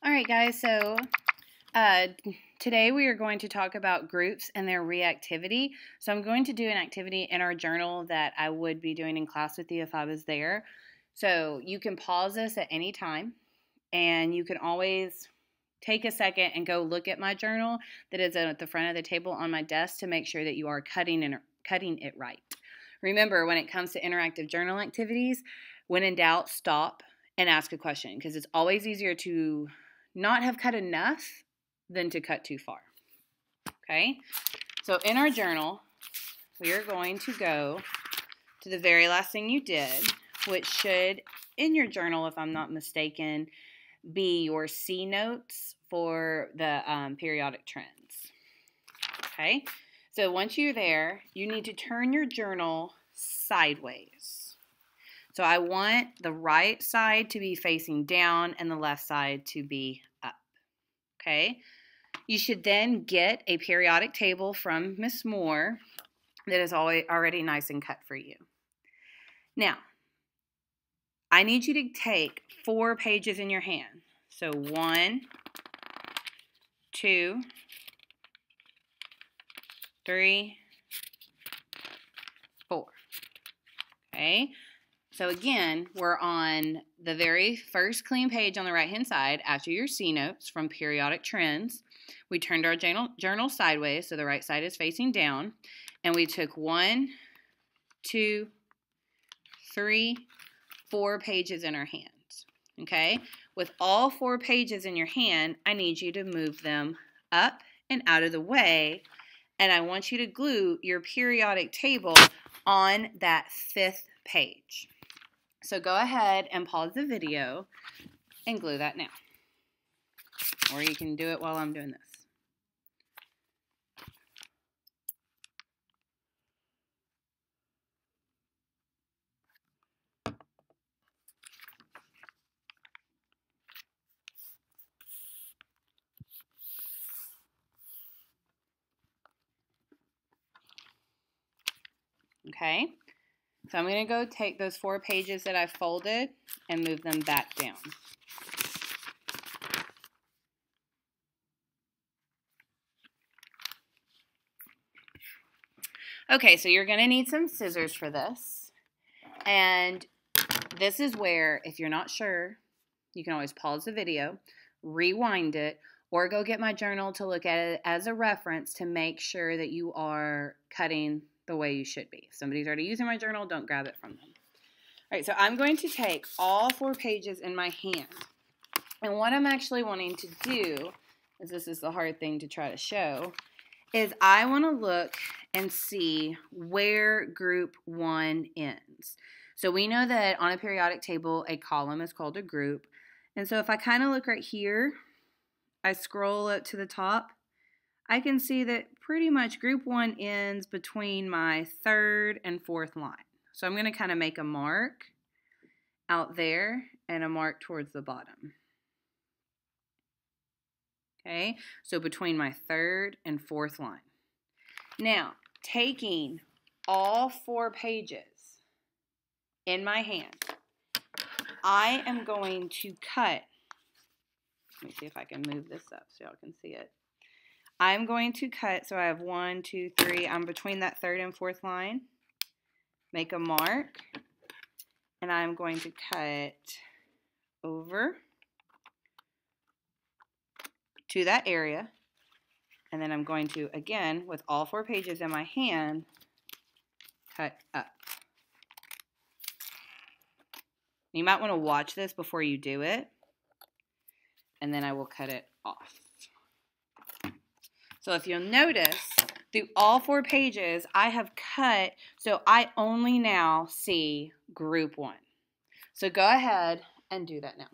All right, guys, so uh, today we are going to talk about groups and their reactivity. So I'm going to do an activity in our journal that I would be doing in class with you if I was there. So you can pause this at any time, and you can always take a second and go look at my journal that is at the front of the table on my desk to make sure that you are cutting it right. Remember, when it comes to interactive journal activities, when in doubt, stop and ask a question, because it's always easier to not have cut enough than to cut too far. Okay, so in our journal, we are going to go to the very last thing you did, which should, in your journal, if I'm not mistaken, be your C notes for the periodic trends. Okay, so once you're there, you need to turn your journal sideways. So I want the right side to be facing down and the left side to be up. Okay, you should then get a periodic table from Miss Moore that is already nice and cut for you. Now, I need you to take 4 pages in your hand. So 1, 2, 3, 4. Okay, so again, we're on the very first clean page on the right-hand side after your C notes from periodic trends. We turned our journal sideways, so the right side is facing down, and we took 1, 2, 3, 4 pages in our hands. Okay, with all 4 pages in your hand, I need you to move them up and out of the way, and I want you to glue your periodic table on that 5th page. So go ahead and pause the video and glue that now. Or you can do it while I'm doing this. Okay, so I'm going to go take those 4 pages that I folded and move them back down. Okay, so you're going to need some scissors for this. And this is where, if you're not sure, you can always pause the video, rewind it, or go get my journal to look at it as a reference to make sure that you are cutting the way you should be. If somebody's already using my journal, don't grab it from them. All right, so I'm going to take all 4 pages in my hand. And what I'm actually wanting to do, as this is the hard thing to try to show, is I want to look and see where group 1 ends. So we know that on a periodic table, a column is called a group. And so if I kind of look right here, I scroll up to the top, I can see that pretty much group 1 ends between my 3rd and 4th line. So I'm going to kind of make a mark out there and a mark towards the bottom. Okay, so between my 3rd and 4th line. Now, taking all 4 pages in my hand, I am going to cut. Let me see if I can move this up so y'all can see it. I'm going to cut, so I have 1, 2, 3. I'm between that 3rd and 4th line. Make a mark, and I'm going to cut over to that area, and then I'm going to, again, with all 4 pages in my hand, cut up. You might want to watch this before you do it, and then I will cut it off. So if you'll notice, through all 4 pages, I have cut, so I only now see group 1. So go ahead and do that now.